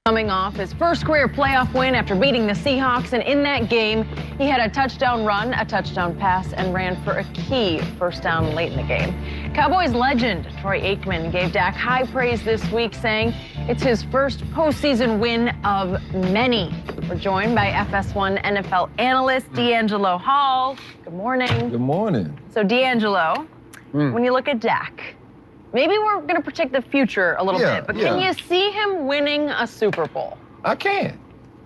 Coming off his first career playoff win after beating the Seahawks, and in that game, he had a touchdown run, a touchdown pass, and ran for a key first down late in the game. Cowboys legend Troy Aikman gave Dak high praise this week, saying it's his first postseason win of many. We're joined by FS1 NFL analyst D'Angelo Hall. Good morning. Good morning. So, D'Angelo, when you look at Dak, maybe we're going to predict the future a little bit, but can you see him winning a Super Bowl? I can.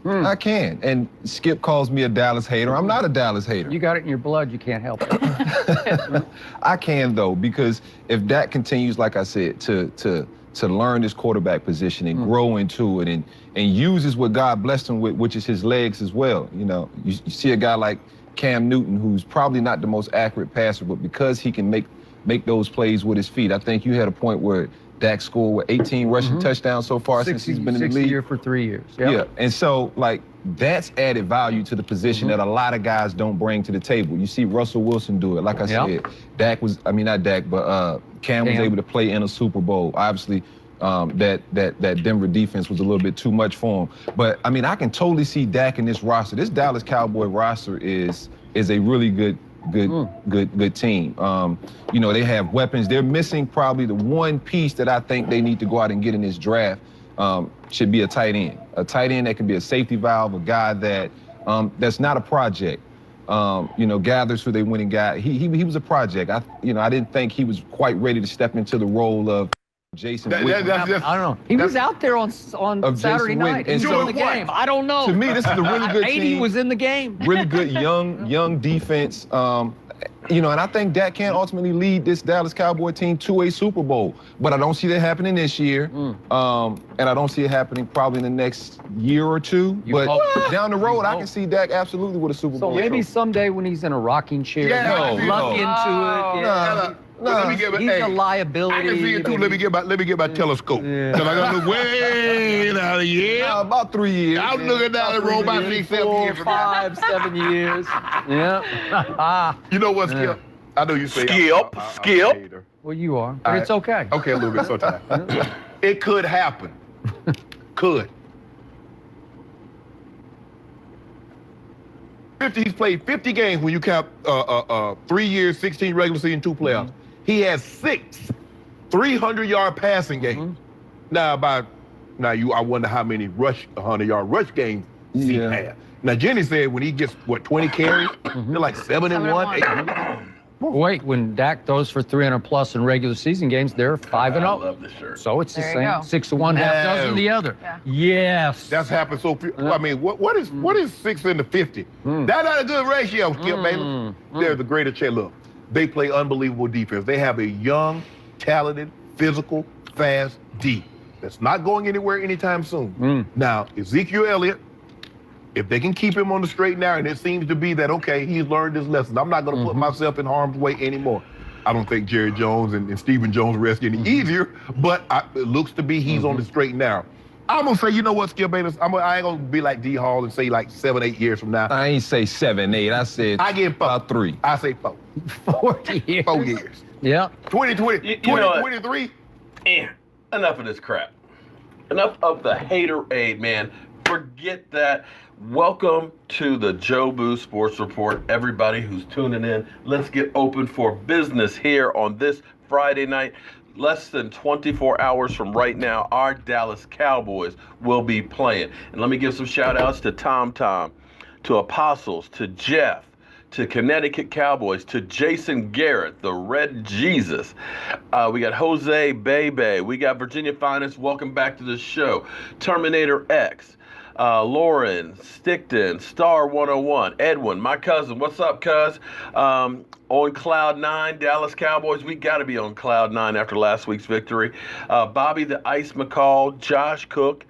I can. And Skip calls me a Dallas hater. I'm not a Dallas hater. You got it in your blood. You can't help it. I can, though, because if Dak continues, like I said, to learn this quarterback position and grow into it and uses what God blessed him with, which is his legs as well. You know, you see a guy like Cam Newton, who's probably not the most accurate passer, but because he can make those plays with his feet. I think you had a point where Dak scored with 18 rushing touchdowns so far since he's been in the league. 60 year for 3 years. Yeah, and so, like, that's added value to the position that a lot of guys don't bring to the table. You see Russell Wilson do it. Like I said, not Dak, but Cam was able to play in a Super Bowl. Obviously, that Denver defense was a little bit too much for him. But, I mean, I can totally see Dak in this roster. This Dallas Cowboy roster is a really good team. You know, they have weapons. They're missing probably the one piece that I think they need to go out and get in this draft. Should be a tight end. A tight end that can be a safety valve, a guy that that's not a project. You know, gathers for their winning guy. He was a project. I didn't think he was quite ready to step into the role of Jason Witten. I don't know. He was out there on Saturday night. And so the game. I don't know. To me, this is a really good team. 80 was in the game. Really good young defense. You know, and I think Dak can ultimately lead this Dallas Cowboy team to a Super Bowl. But I don't see that happening this year. And I don't see it happening probably in the next year or two. But down the road, I can see Dak absolutely with a Super Bowl. So maybe someday when he's in a rocking chair, luck into it. No, let me get he's a liability. I can see it too. Let me get my telescope. Cause I gotta look way out of here. About 3 years. I'm looking down the road about 6, 7 years. 5, 7 years. Yeah. You know what, Skip? I know you say Skip. Well, you are, but it's okay. Okay, a little bit sometimes. It could happen. Could. He's played 50 games when you count 3 years, 16 regular season, 2 playoffs. He has 6 300-yard passing games. Now, I wonder how many 100-yard rush games he had. Now, Jenny said when he gets, 20 carries? They're like 7 and 1, 8. Wait, when Dak throws for 300+ in regular season games, they're 5 and 0. I love this shirt. So it's the same. 6 to 1, half dozen the other. Yeah. Yes. That's happened so few. I mean, what is 6 into 50? That's not a good ratio, Skip Bayless. They're the greater chance. Look, they play unbelievable defense. They have a young, talented, physical, fast D that's not going anywhere anytime soon. Now, Ezekiel Elliott, if they can keep him on the straight and narrow, and it seems to be that, okay, he's learned his lesson. I'm not going to put myself in harm's way anymore. I don't think Jerry Jones and Stephen Jones' rest any easier, but it looks to be he's on the straight and narrow. I'm going to say, you know what, Skip Bayless? I ain't going to be like D. Hall and say like 7, 8 years from now. I ain't say 7, 8. I said I get about 3. I say 4. 40 years. 4 years. Yeah. 2023. And enough of this crap. Enough of the hater-aid, man. Forget that. Welcome to the Joe Boo Sports Report, everybody who's tuning in. Let's get open for business here on this Friday night. Less than 24 hours from right now, our Dallas Cowboys will be playing. And let me give some shout-outs to Tom, to Apostles, to Jeff, to Connecticut Cowboys, to Jason Garrett, the Red Jesus. We got Jose Bebe. We got Virginia Finest. Welcome back to the show. Terminator X. Lauren, Stickton, Star 101, Edwin, my cousin. What's up, cuz? On Cloud 9, Dallas Cowboys. We got to be on Cloud 9 after last week's victory. Bobby the Ice McCall, Josh Cook,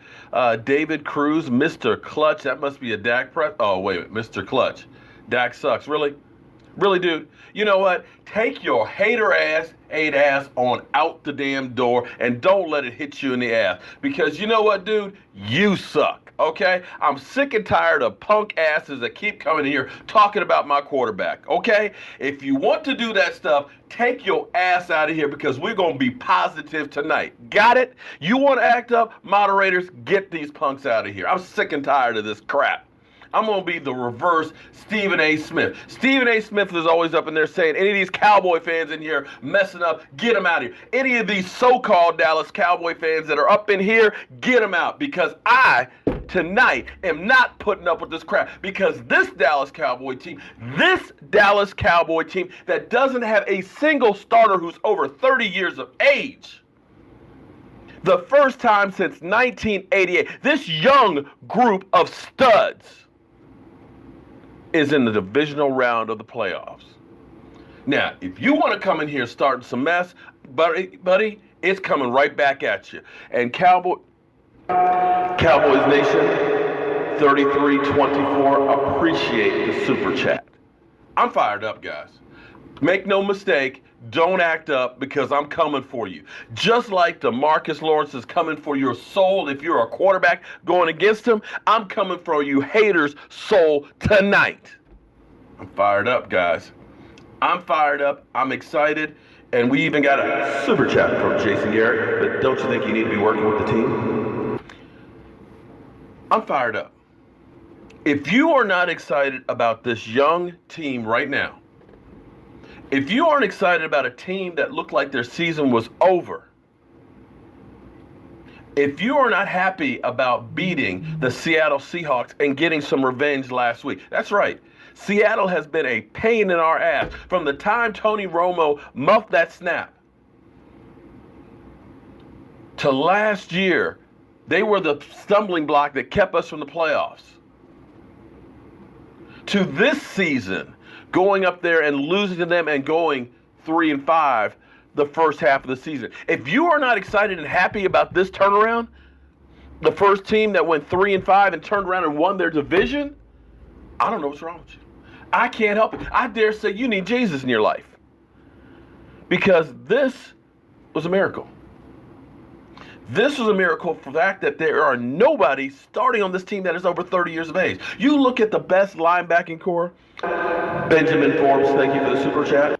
David Cruz, Mr. Clutch. That must be a Dak press. Oh, wait a minute, Mr. Clutch. Dak sucks. Really? Really, dude. You know what? Take your hater ass on out the damn door and don't let it hit you in the ass. Because you know what, dude? You suck, okay? I'm sick and tired of punk asses that keep coming here talking about my quarterback, okay? If you want to do that stuff, take your ass out of here because we're going to be positive tonight. Got it? You want to act up? Moderators, get these punks out of here. I'm sick and tired of this crap. I'm going to be the reverse Stephen A. Smith. Stephen A. Smith is always up in there saying, any of these Cowboy fans in here messing up, get them out of here. Any of these so-called Dallas Cowboy fans that are up in here, get them out. Because I, tonight, am not putting up with this crap. Because this Dallas Cowboy team that doesn't have a single starter who's over 30 years of age, the first time since 1988, this young group of studs is in the divisional round of the playoffs. Now, if you want to come in here starting some mess, buddy, it's coming right back at you. And Cowboys Nation, 3324, appreciate the super chat. I'm fired up, guys. Make no mistake, don't act up because I'm coming for you. Just like DeMarcus Lawrence is coming for your soul if you're a quarterback going against him, I'm coming for you haters' soul tonight. I'm fired up, guys. I'm fired up. I'm excited. And we even got a super chat from Jason Garrett. But don't you think you need to be working with the team? I'm fired up. If you are not excited about this young team right now, if you aren't excited about a team that looked like their season was over, if you are not happy about beating the Seattle Seahawks and getting some revenge last week, that's right. Seattle has been a pain in our ass from the time Tony Romo muffed that snap to last year. They were the stumbling block that kept us from the playoffs. To this season, going up there and losing to them and going 3-5 the first half of the season. If you are not excited and happy about this turnaround, the first team that went 3-5 and turned around and won their division, I don't know what's wrong with you. I can't help it. I dare say you need Jesus in your life. Because this was a miracle. This was a miracle for the fact that there are nobody starting on this team that is over 30 years of age. You look at the best linebacking core, Benjamin Forbes, thank you for the super chat.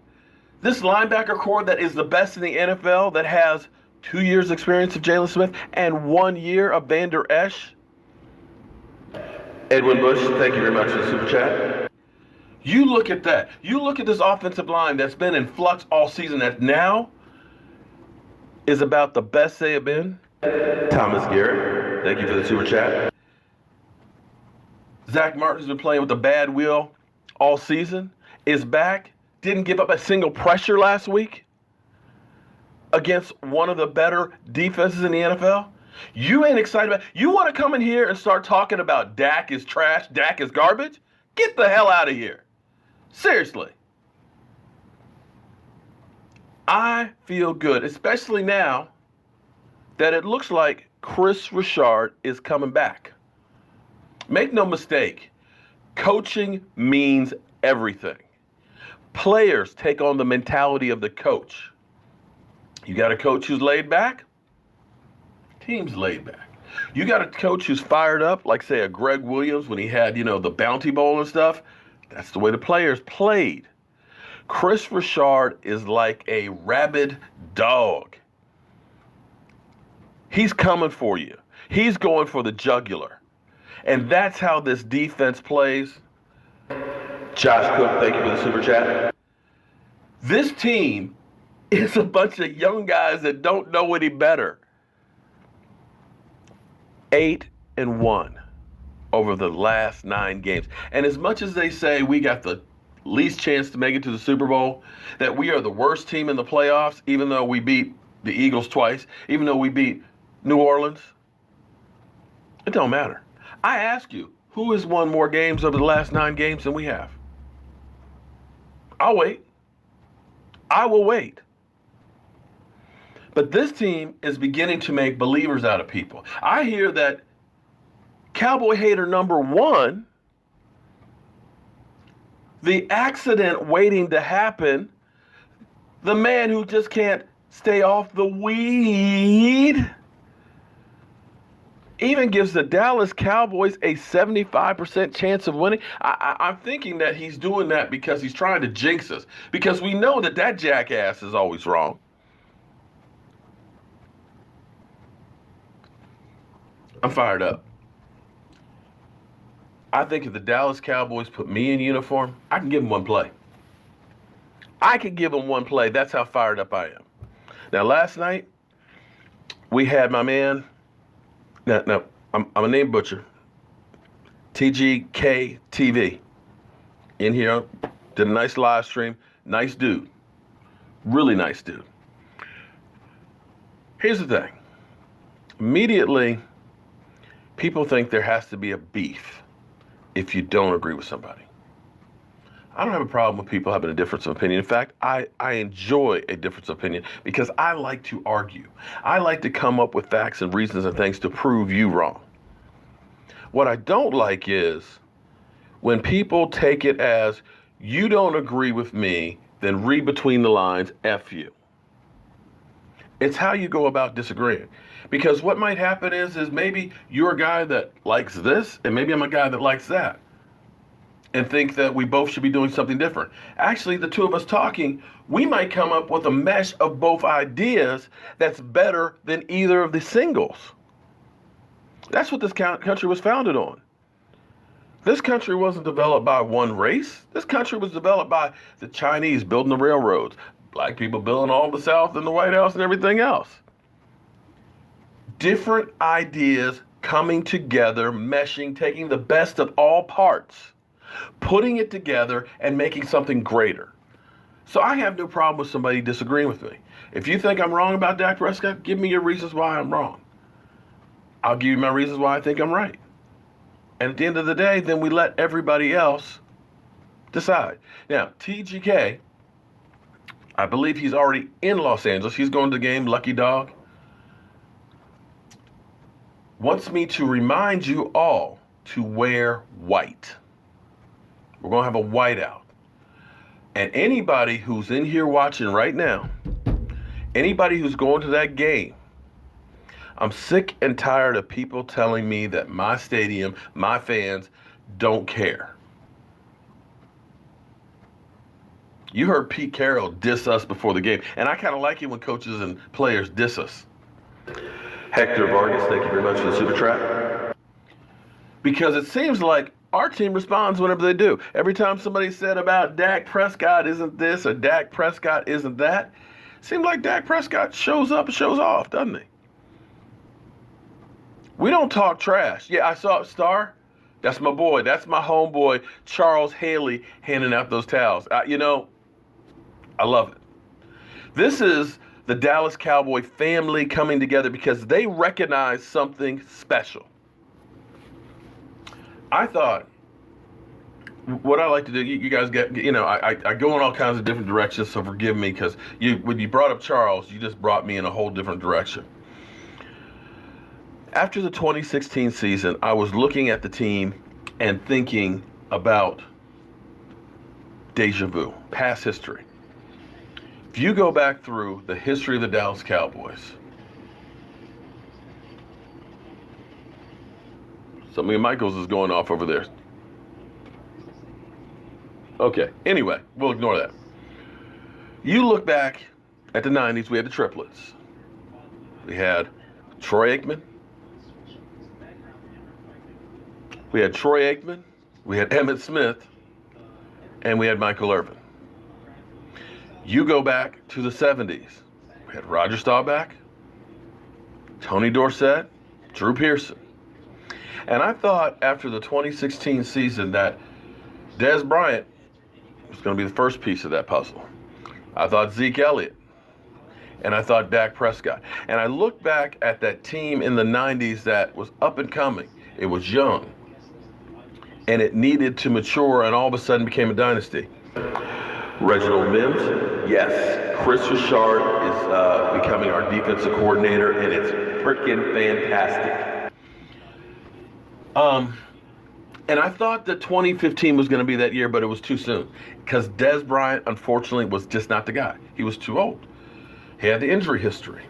This linebacker core that is the best in the NFL, that has 2 years experience of Jalen Smith and 1 year of Van Der Esch. Edwin Bush, thank you very much for the super chat. You look at that. You look at this offensive line that's been in flux all season that now is about the best they have been. Thomas Garrett, thank you for the super chat. Zach Martin's been playing with a bad wheel all season, is back, didn't give up a single pressure last week against one of the better defenses in the NFL. You ain't excited about it. You want to come in here and start talking about Dak is trash, Dak is garbage? Get the hell out of here. Seriously. I feel good, especially now that it looks like Chris Richard is coming back. Make no mistake, coaching means everything. Players take on the mentality of the coach. You got a coach who's laid back, team's laid back. You got a coach who's fired up, like say a Greg Williams when he had, the Bounty Bowl and stuff. That's the way the players played. Chris Richard is like a rabid dog. He's coming for you. He's going for the jugular. And that's how this defense plays. Josh Cook, thank you for the super chat. This team is a bunch of young guys that don't know any better. 8-1 over the last 9 games. And as much as they say we got the least chance to make it to the Super Bowl, that we are the worst team in the playoffs, even though we beat the Eagles twice, even though we beat New Orleans, it don't matter. I ask you, who has won more games over the last 9 games than we have? I'll wait. I will wait. But this team is beginning to make believers out of people. I hear that Cowboy hater number 1 the accident waiting to happen, the man who just can't stay off the weed, even gives the Dallas Cowboys a 75% chance of winning. I'm thinking that he's doing that because he's trying to jinx us, because we know that that jackass is always wrong. I'm fired up. I think if the Dallas Cowboys put me in uniform, I can give them one play. I could give them one play. That's how fired up I am. Now, last night, we had my man, now I'm a name butcher, TGK TV, in here, did a nice live stream. Nice dude. Really nice dude. Here's the thing. Immediately, people think there has to be a beef if you don't agree with somebody. I don't have a problem with people having a difference of opinion. In fact, I enjoy a difference of opinion because I like to argue. I like to come up with facts and reasons and things to prove you wrong. What I don't like is when people take it as, you don't agree with me, then read between the lines, F you. It's how you go about disagreeing. Because what might happen is maybe you're a guy that likes this, and maybe I'm a guy that likes that, and think that we both should be doing something different. Actually, the two of us talking, we might come up with a mesh of both ideas that's better than either of the singles. That's what this country was founded on. This country wasn't developed by one race. This country was developed by the Chinese building the railroads, black people building all the South and the White House and everything else. Different ideas coming together, meshing, taking the best of all parts, putting it together and making something greater. So I have no problem with somebody disagreeing with me. If you think I'm wrong about Dak Prescott, give me your reasons why I'm wrong. I'll give you my reasons why I think I'm right. And at the end of the day, then we let everybody else decide. Now, TGK, I believe he's already in Los Angeles. He's going to the game, lucky dog. Wants me to remind you all to wear white. We're going to have a whiteout. And anybody who's in here watching right now, anybody who's going to that game, I'm sick and tired of people telling me that my stadium, my fans don't care. You heard Pete Carroll diss us before the game, and I kind of like it when coaches and players diss us. Hector Vargas, thank you very much for the super chat. Because it seems like our team responds whenever they do. Every time somebody said about Dak Prescott isn't this or Dak Prescott isn't that, it seems like Dak Prescott shows up and shows off, doesn't he? We don't talk trash. Yeah, I saw Star. That's my boy. That's my homeboy, Charles Haley, handing out those towels. I love it. This is the Dallas Cowboy family coming together because they recognize something special. I thought, what I like to do, you guys get, I go in all kinds of different directions, so forgive me, because when you brought up Charles, you just brought me in a whole different direction. After the 2016 season, I was looking at the team and thinking about deja vu, past history. If you go back through the history of the Dallas Cowboys, something in Michaels is going off over there. Okay, anyway, we'll ignore that. You look back at the 90s, we had the triplets. We had Troy Aikman. We had Troy Aikman, we had Emmitt Smith, and we had Michael Irvin. You go back to the 70s. We had Roger Staubach, Tony Dorsett, Drew Pearson. And I thought after the 2016 season that Dez Bryant was going to be the first piece of that puzzle. I thought Zeke Elliott. And I thought Dak Prescott. And I looked back at that team in the 90s that was up and coming. It was young. And it needed to mature, and all of a sudden became a dynasty. Reginald Mims, yes. Chris Richard is becoming our defensive coordinator, and it's freaking fantastic. And I thought that 2015 was going to be that year, but it was too soon. Because Des Bryant, unfortunately, was just not the guy. He was too old. He had the injury history.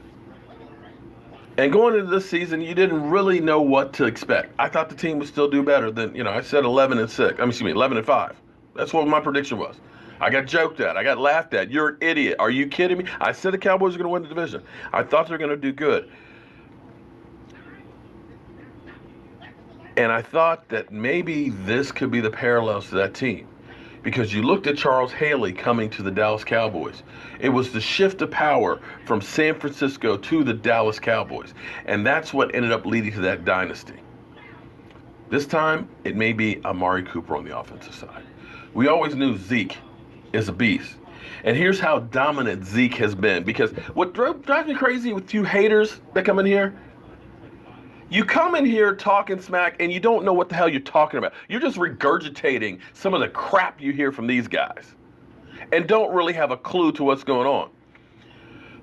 And going into this season, you didn't really know what to expect. I thought the team would still do better than, I said 11-5. That's what my prediction was. I got joked at. I got laughed at. You're an idiot. Are you kidding me? I said the Cowboys were going to win the division. I thought they were going to do good. And I thought that maybe this could be the parallels to that team. Because you looked at Charles Haley coming to the Dallas Cowboys. It was the shift of power from San Francisco to the Dallas Cowboys. And that's what ended up leading to that dynasty. This time, it may be Amari Cooper on the offensive side. We always knew Zeke is a beast. And here's how dominant Zeke has been. Because what drives me crazy with you haters that come in here, you come in here talking smack and you don't know what the hell you're talking about. You're just regurgitating some of the crap you hear from these guys and don't really have a clue to what's going on.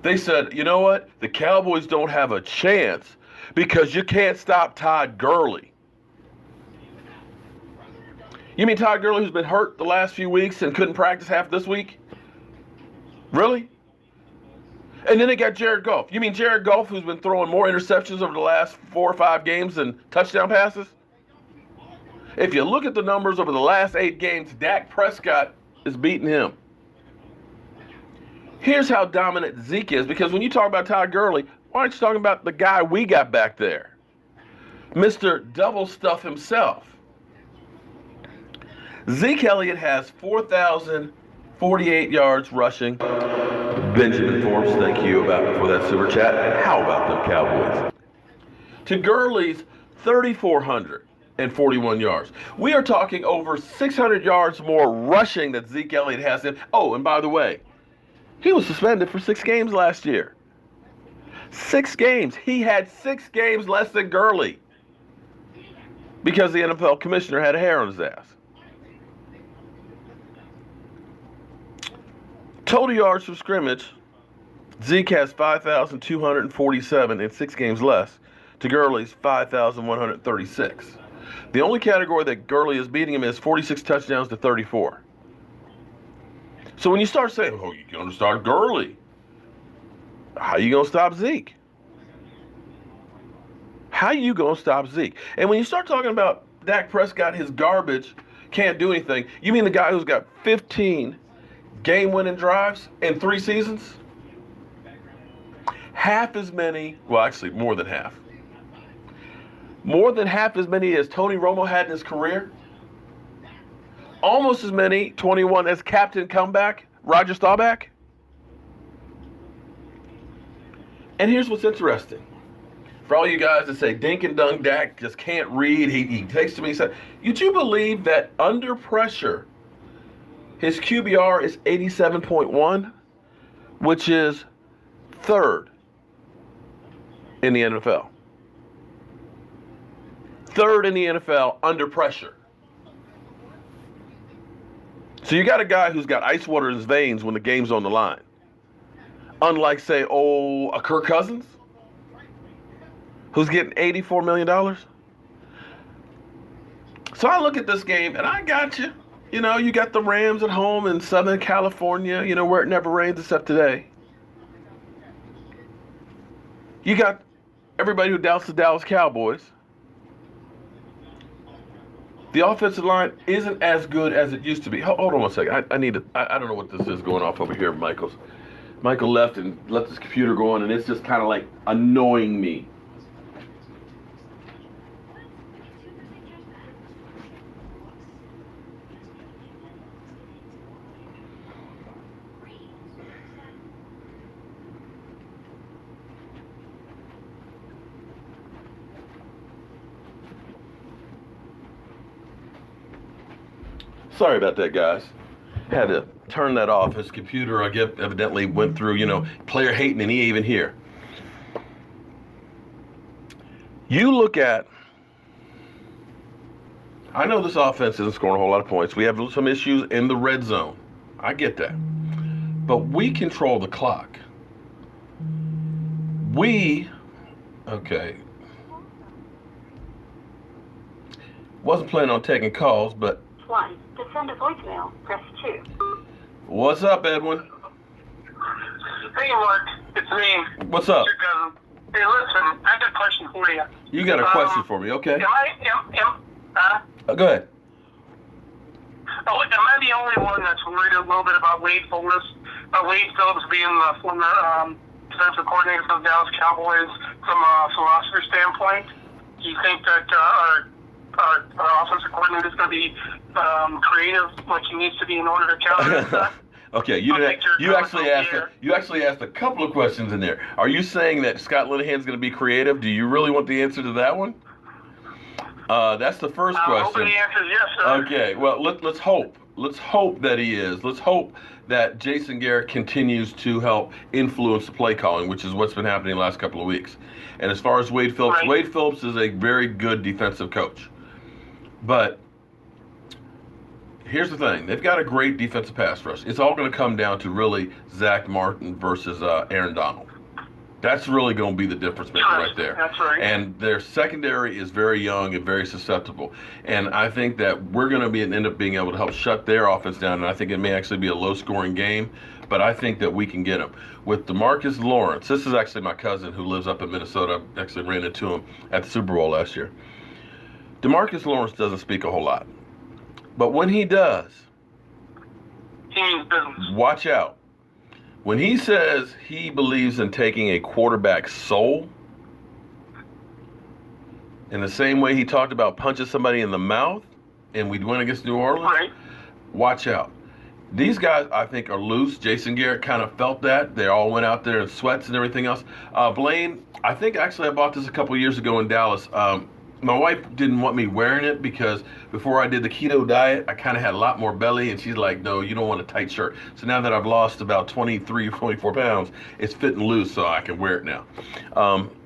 They said, you know what? The Cowboys don't have a chance because you can't stop Todd Gurley. You mean Todd Gurley, who's been hurt the last few weeks and couldn't practice half this week? Really? And then they got Jared Goff. You mean Jared Goff, who's been throwing more interceptions over the last 4 or 5 games than touchdown passes? If you look at the numbers over the last 8 games, Dak Prescott is beating him. Here's how dominant Zeke is, because when you talk about Todd Gurley, why aren't you talking about the guy we got back there? Mr. Double Stuff himself. Zeke Elliott has 4,048 yards rushing. Benjamin Forbes, thank you for that super chat. And how about them Cowboys? To Gurley's 3,441 yards. We are talking over 600 yards more rushing that Zeke Elliott has. Oh, and by the way, he was suspended for 6 games last year. 6 games. He had 6 games less than Gurley because the NFL commissioner had a hair on his ass. Total yards from scrimmage, Zeke has 5,247 in 6 games less to Gurley's 5,136. The only category that Gurley is beating him is 46 touchdowns to 34. So when you start saying, oh, you're going to start Gurley, how are you going to stop Zeke? How are you going to stop Zeke? And when you start talking about Dak Prescott, his garbage, can't do anything, you mean the guy who's got 15 game-winning drives in 3 seasons? Half as many, well, actually more than half. More than half as many as Tony Romo had in his career. Almost as many, 21, as Captain Comeback, Roger Staubach. And here's what's interesting. For all you guys that say dink and dunk Dak just can't read, he takes to me, would you believe that under pressure, his QBR is 87.1, which is 3rd in the NFL. 3rd in the NFL under pressure. So you got a guy who's got ice water in his veins when the game's on the line. Unlike, say, a Kirk Cousins, who's getting $84 million. So I look at this game, and I got you. You know, you got the Rams at home in Southern California, where it never rains except today. You got everybody who doubts the Dallas Cowboys. The offensive line isn't as good as it used to be. Hold on one second. I don't know what this is going off over here, Michael left and left his computer going, and it's just kind of like annoying me. Sorry about that, guys. Had to turn that off. His computer, I guess, evidently went through, player hating, and he ain't even here. You look at, I know this offense isn't scoring a whole lot of points. We have some issues in the red zone. I get that. But we control the clock. Wasn't planning on taking calls, but... 1. To send a voicemail, press 2. What's up, Edwin? Hey, Mark. It's me. What's up? Your cousin. Hey, listen, I got a question for you. You got a question for me, okay? Go ahead. Oh, am I the only one that's worried a little bit about Wade Phillips being the former defensive coordinator for the Dallas Cowboys from a philosophy standpoint? Do you think that our offensive coordinator is going to be creative like he needs to be in order to counter that? Okay, you actually asked a couple of questions in there. Are you saying that Scott Linehan's going to be creative? Do you really want the answer to that one? That's the first question. Hoping the answer is yes, sir. Okay, well, let's hope. Let's hope that he is. Let's hope that Jason Garrett continues to help influence the play calling, which is what's been happening the last couple of weeks. And as far as Wade Phillips, right. Wade Phillips is a very good defensive coach. But here's the thing. They've got a great defensive pass rush. It's all going to come down to really Zach Martin versus Aaron Donald. That's really going to be the difference maker right there. That's right. And their secondary is very young and very susceptible. And I think that we're going to end up being able to help shut their offense down. And I think it may actually be a low-scoring game, but I think that we can get them. With DeMarcus Lawrence, this is actually my cousin who lives up in Minnesota. I actually ran into him at the Super Bowl last year. DeMarcus Lawrence doesn't speak a whole lot. But when he does, He means business. watch out. When he says he believes in taking a quarterback's soul, in the same way he talked about punching somebody in the mouth and we'd win against New Orleans, Right. watch out. These guys, I think, are loose. Jason Garrett kind of felt that. They all went out there in sweats and everything else. Blaine, I think actually I bought this a couple years ago in Dallas. My wife didn't want me wearing it because before I did the keto diet, I kind of had a lot more belly, and she's like, no, you don't want a tight shirt. So now that I've lost about 23, 24 pounds, it's fitting loose, so I can wear it now.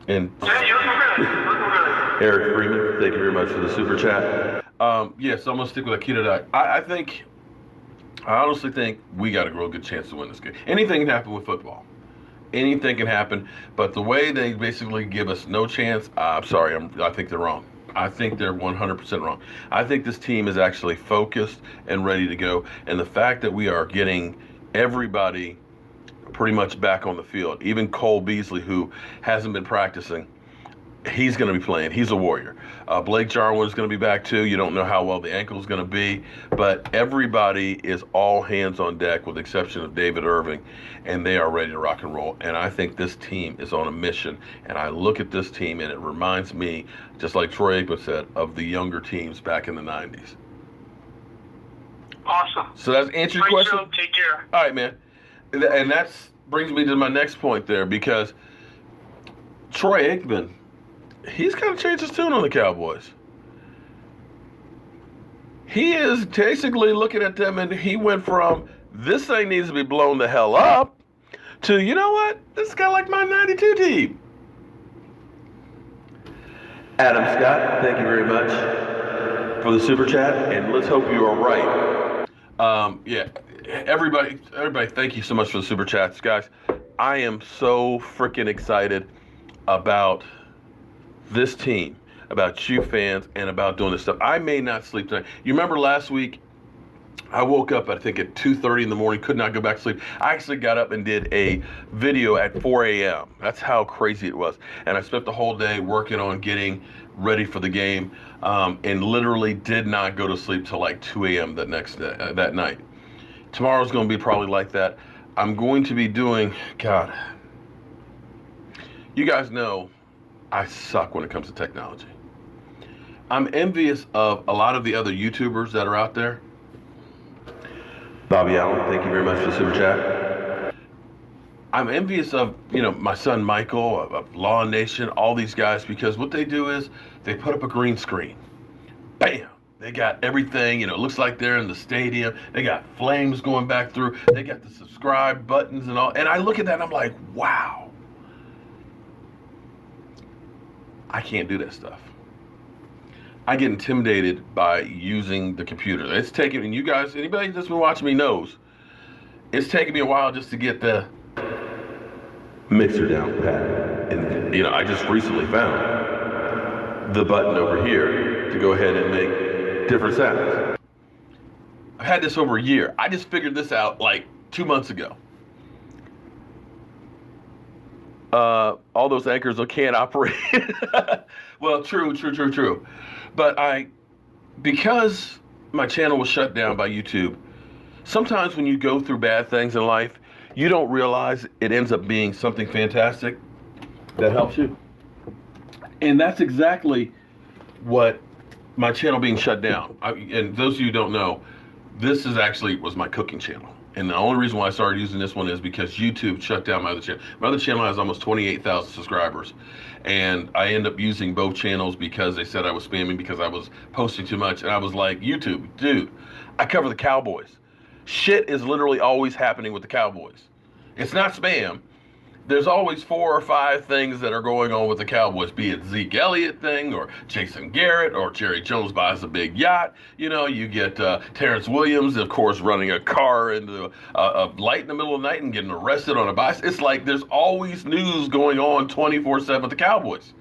And Yeah, you look good. You look good. Eric Freeman, thank you very much for the super chat. Yes, I'm going to stick with a keto diet. I honestly think we got a real good chance to win this game. Anything can happen with football. Anything can happen, but the way they basically give us no chance, I'm sorry, I think they're wrong. I think they're 100% wrong. I think this team is actually focused and ready to go, and the fact that we are getting everybody pretty much back on the field, even Cole Beasley, who hasn't been practicing, he's going to be playing. He's a warrior. Blake Jarwin is going to be back too. You don't know how well the ankle is going to be, but everybody is all hands on deck with the exception of David Irving, and they are ready to rock and roll. And I think this team is on a mission, and I look at this team and it reminds me, just like Troy Aikman said, of the younger teams back in the 90s. Awesome. So that's answer your question? Show. Take care. All right, man. And that brings me to my next point there, because Troy Aikman, he's kind of changed his tune on the Cowboys. He is basically looking at them, and he went from, this thing needs to be blown the hell up, to, you know what, this is kind of like my 92 team. Adam Scott, thank you very much for the super chat, and let's hope you are right. Yeah, everybody, thank you so much for the super chats, guys. I am so freaking excited about this team, about you fans, and about doing this stuff. I may not sleep tonight. You remember last week, I woke up, I think, at 2:30 in the morning, could not go back to sleep. I actually got up and did a video at 4 a.m. That's how crazy it was. And I spent the whole day working on getting ready for the game, and literally did not go to sleep till like 2 a.m. that night. Tomorrow's going to be probably like that. I'm going to be doing, God, you guys know I suck when it comes to technology. I'm envious of a lot of the other YouTubers that are out there. Bobby Allen, thank you very much for the super chat. I'm envious of, my son Michael, of Law Nation, all these guys, because what they do is they put up a green screen. Bam! They got everything, it looks like they're in the stadium. They got flames going back through. They got the subscribe buttons and all. And I look at that and I'm like, wow. I can't do that stuff. I get intimidated by using the computer. It's taken, and you guys, anybody that's been watching me knows, it's taken me a while just to get the mixer down pat. And, I just recently found the button over here to go ahead and make different sounds. I've had this over a year. I just figured this out like 2 months ago. All those anchors can't operate. Well, true. But because my channel was shut down by YouTube, sometimes when you go through bad things in life, you don't realize it ends up being something fantastic that helps you. And that's exactly what my channel being shut down. And those of you who don't know, this was my cooking channel. And the only reason why I started using this one is because YouTube shut down my other channel. My other channel has almost 28,000 subscribers. And I end up using both channels because they said I was spamming because I was posting too much. And I was like, YouTube, dude, I cover the Cowboys. Shit is literally always happening with the Cowboys. It's not spam. There's always 4 or 5 things that are going on with the Cowboys, be it Zeke Elliott thing or Jason Garrett or Jerry Jones buys a big yacht. You know, you get Terrence Williams, of course, running a car into a light in the middle of the night and getting arrested on a bicycle. It's like there's always news going on 24/7 with the Cowboys.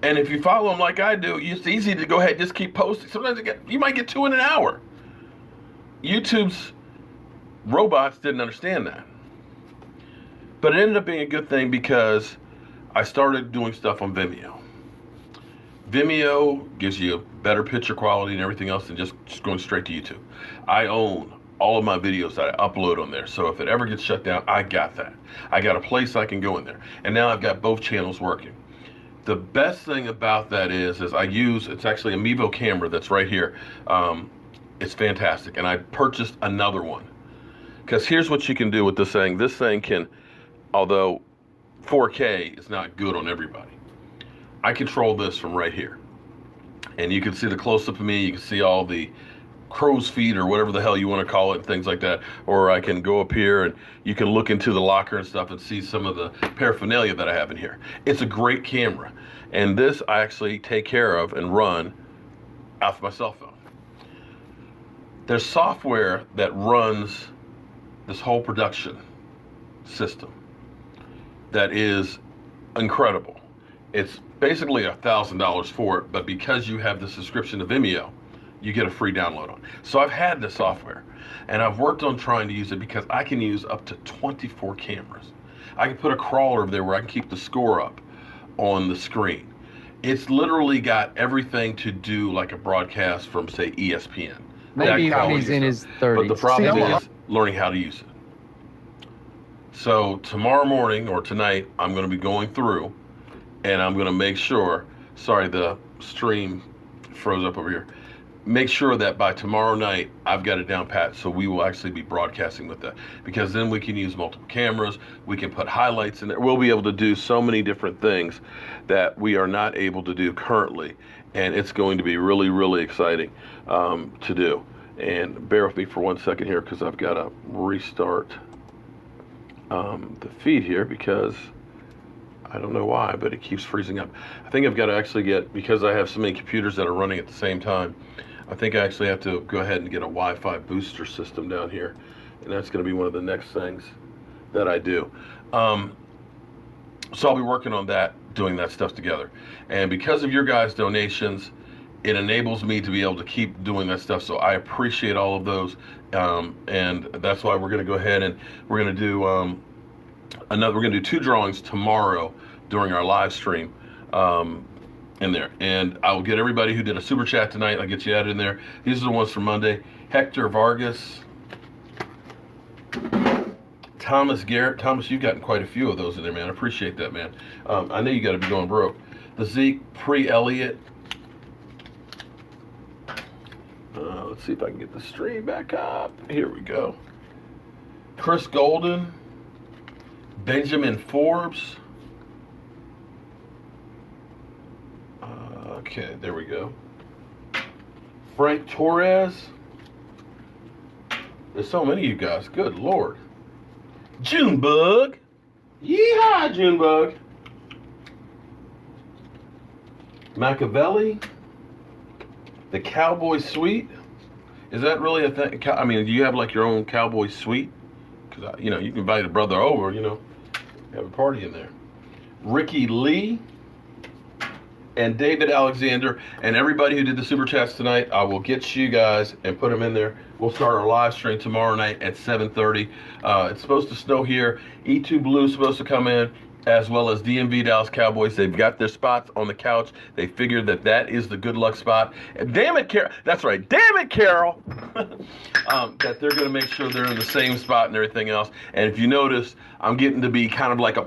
And if you follow them like I do, it's easy to go ahead and just keep posting. Sometimes you might get 2 in an hour. YouTube's robots didn't understand that. But it ended up being a good thing because I started doing stuff on Vimeo. Vimeo gives you better picture quality and everything else than just going straight to YouTube. I own all of my videos that I upload on there. So if it ever gets shut down, I got that. I got a place I can go in there. And now I've got both channels working. The best thing about that is it's actually a Mevo camera that's right here. It's fantastic. And I purchased another one. Because here's what you can do with this thing. This thing can, although 4K is not good on everybody, I control this from right here. And you can see the close-up of me, you can see all the crow's feet or whatever the hell you want to call it, and things like that. Or I can go up here and you can look into the locker and stuff and see some of the paraphernalia that I have in here. It's a great camera. And this I actually take care of and run off my cell phone. There's software that runs this whole production system that is incredible. It's basically $1,000 for it, but because you have the subscription to Vimeo, you get a free download on it. So I've had this software, and I've worked on trying to use it because I can use up to 24 cameras. I can put a crawler over there where I can keep the score up on the screen. It's literally got everything to do like a broadcast from, say, ESPN. Maybe when he's in his 30s. But the problem is learning how to use it. So tomorrow morning or tonight, I'm going to be going through and I'm going to make sure, sorry, the stream froze up over here. Make sure that by tomorrow night, I've got it down pat, so we will actually be broadcasting with that. Because then we can use multiple cameras, we can put highlights in there. We'll be able to do so many different things that we are not able to do currently. And it's going to be really, really exciting to do. And bear with me for 1 second here because I've got to restart the feed here because I don't know why, but it keeps freezing up. I think I've got to actually get, because I have so many computers that are running at the same time, I think I actually have to go ahead and get a Wi-Fi booster system down here. And that's going to be one of the next things that I do. So I'll be working on that, doing that stuff together. And because of your guys' donations, it enables me to be able to keep doing that stuff. So I appreciate all of those. And that's why we're going to go ahead and we're going to do we're going to do 2 drawings tomorrow during our live stream in there. And I will get everybody who did a super chat tonight, I'll get you added in there. These are the ones for Monday. Hector Vargas, Thomas Garrett. Thomas, you've gotten quite a few of those in there, man. I appreciate that, man. I know you got to be going broke. The Zeke Pre-Elliott. Let's see if I can get the stream back up. Here we go. Chris Golden. Benjamin Forbes. Okay, there we go. Frank Torres. There's so many of you guys. Good Lord. Junebug. Yeehaw, Junebug. Machiavelli. The Cowboy Suite. Is that really a thing? I mean, do you have like your own Cowboy Suite? Because, you know, you can invite a brother over, you know, have a party in there. Ricky Lee. and David Alexander, and everybody who did the Super Chats tonight. I will get you guys and put them in there. We'll start our live stream tomorrow night at 7:30. It's supposed to snow here. E2 Blue is supposed to come in, as well as DMV Dallas Cowboys. They've got their spots on the couch. They figured that that is the good luck spot. And damn it, Carol. That's right. Damn it, Carol. That they're going to make sure they're in the same spot and everything else. And if you notice, I'm getting to be kind of like a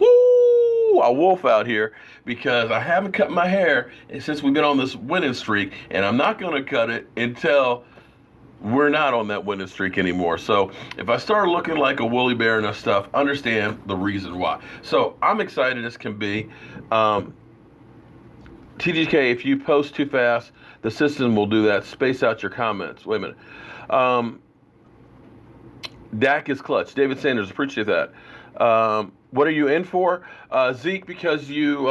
wolf out here because I haven't cut my hair since we've been on this winning streak. And I'm not going to cut it until we're not on that winning streak anymore. So if I start looking like a woolly bear and stuff, understand the reason why. So I'm excited as can be. TGK, if you post too fast, the system will do that. Space out your comments. Wait a minute. Dak is clutch. David Sanders, appreciate that. What are you in for? Zeke, because you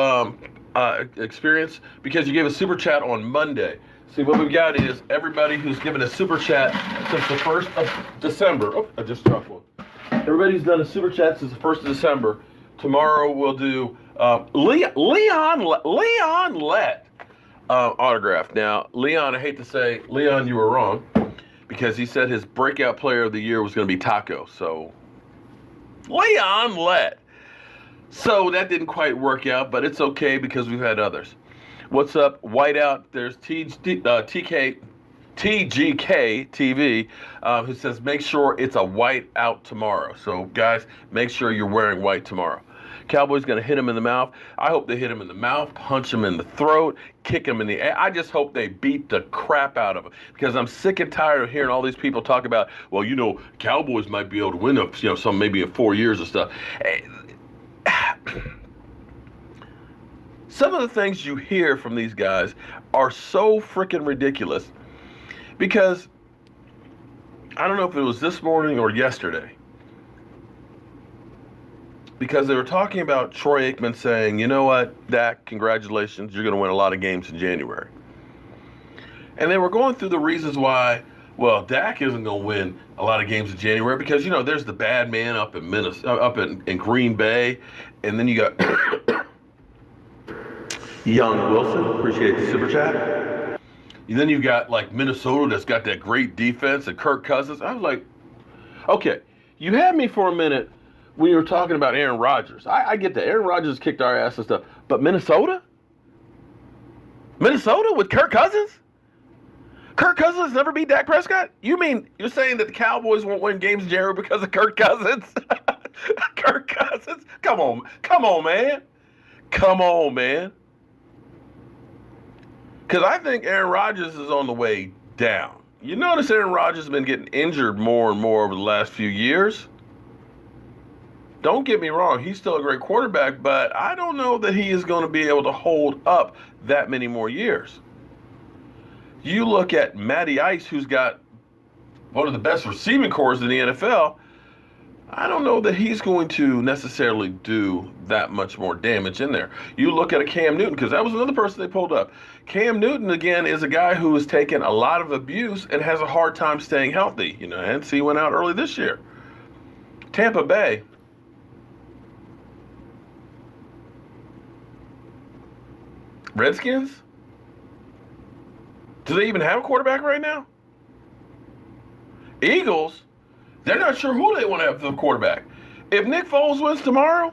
because you gave a super chat on Monday. See, what we've got is everybody who's given a super chat since the 1st of December. Oh, I just dropped one. Everybody who's done a super chat since the 1st of December. Tomorrow we'll do Leon Lett autograph. Now, Leon, I hate to say, Leon, you were wrong because he said his breakout player of the year was going to be Taco. So, Leon Lett. So that didn't quite work out, but it's okay because we've had others. What's up, Whiteout? There's TGK TV who says, make sure it's a white out tomorrow. So, guys, make sure you're wearing white tomorrow. Cowboys going to hit him in the mouth. I hope they hit him in the mouth, punch him in the throat, kick him in the air. I just hope they beat the crap out of him because I'm sick and tired of hearing all these people talk about, well, you know, Cowboys might be able to win up, some maybe in 4 years or stuff. Some of the things you hear from these guys are so freaking ridiculous because I don't know if it was this morning or yesterday, because they were talking about Troy Aikman saying, you know what, Dak, congratulations, you're going to win a lot of games in January. And they were going through the reasons why, well, Dak isn't going to win a lot of games in January because, there's the bad man up in in Green Bay, and then you got Young Wilson, appreciate the super chat. And then you got like Minnesota that's got that great defense and Kirk Cousins. I was like, okay, you had me for a minute when you were talking about Aaron Rodgers. I get that. Aaron Rodgers kicked our ass and stuff. But Minnesota? Minnesota with Kirk Cousins? Kirk Cousins never beat Dak Prescott? You mean you're saying that the Cowboys won't win games in January because of Kirk Cousins? Kirk Cousins? Come on, man. Come on, man. Because I think Aaron Rodgers is on the way down. You notice Aaron Rodgers has been getting injured more and more over the last few years. Don't get me wrong, he's still a great quarterback, but I don't know that he is going to be able to hold up that many more years. You look at Matty Ice, who's got one of the best receiving corps in the NFL. I don't know that he's going to necessarily do that much more damage in there. You look at a Cam Newton, because that was another person they pulled up. Cam Newton, again, is a guy who has taken a lot of abuse and has a hard time staying healthy. Hence he went out early this year. Tampa Bay. Redskins? Do they even have a quarterback right now? Eagles? They're not sure who they want to have for the quarterback. If Nick Foles wins tomorrow,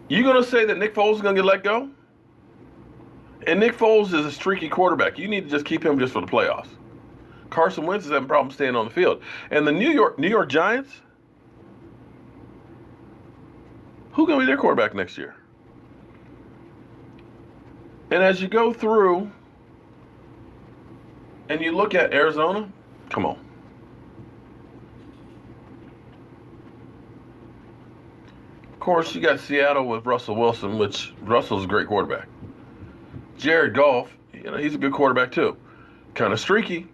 you going to say that Nick Foles is going to get let go? And Nick Foles is a streaky quarterback. You need to just keep him just for the playoffs. Carson Wentz is having problems staying on the field. And the New York Giants, who's going to be their quarterback next year? And as you go through and you look at Arizona, come on. Of course, you got Seattle with Russell Wilson, which Russell's a great quarterback. Jared Goff, he's a good quarterback too. Kind of streaky,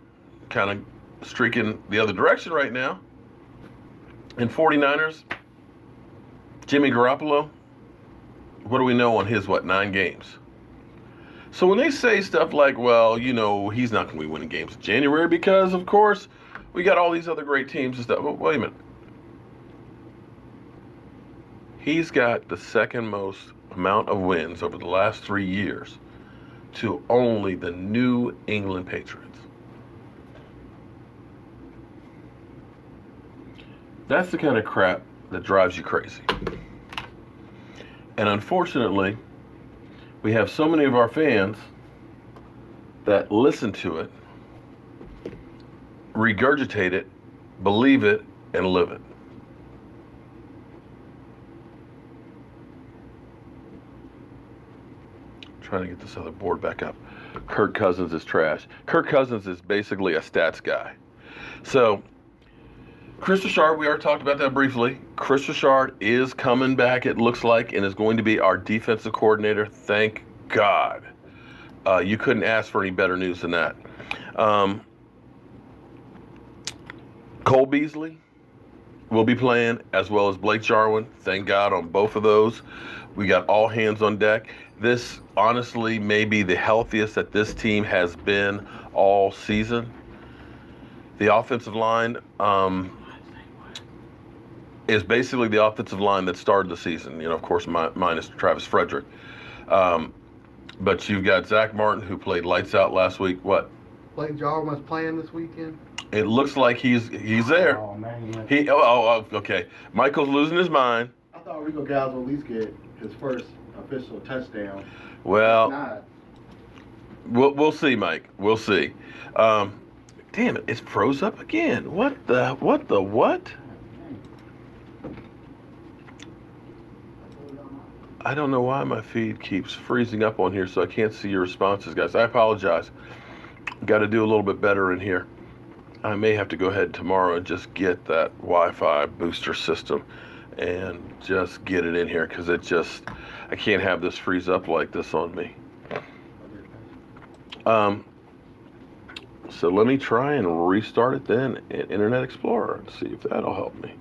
kind of streaking the other direction right now. And 49ers, Jimmy Garoppolo, what do we know on his, 9 games? So when they say stuff like, well, he's not going to be winning games in January because, of course, we got all these other great teams and stuff. Well, wait a minute. He's got the second most amount of wins over the last 3 years to only the New England Patriots. That's the kind of crap that drives you crazy. And unfortunately, we have so many of our fans that listen to it, regurgitate it, believe it, and live it. Trying to get this other board back up. Kirk Cousins is trash. Kirk Cousins is basically a stats guy. So, Chris Richard, we already talked about that briefly. Chris Richard is coming back, it looks like, and is going to be our defensive coordinator. Thank God. You couldn't ask for any better news than that. Cole Beasley will be playing, as well as Blake Jarwin. Thank God on both of those. We got all hands on deck. This, honestly, may be the healthiest that this team has been all season. The offensive line is basically the offensive line that started the season. You know, of course, minus Travis Frederick. But you've got Zach Martin, who played lights out last week. What? Blake Jarwin's playing this weekend? It looks like he's there. Oh, man. Okay. Michael's losing his mind. I thought Rico Gallo would at least get his first official touchdown. Well, we'll see, Mike. We'll see. Damn it, it's froze up again. What? I don't know why my feed keeps freezing up on here, so I can't see your responses, guys. I apologize. Got to do a little bit better in here. I may have to go ahead tomorrow and just get that Wi-Fi booster system and just get it in here, because I can't have this freeze up like this on me. So let me try and restart it then in Internet Explorer and see if that'll help me.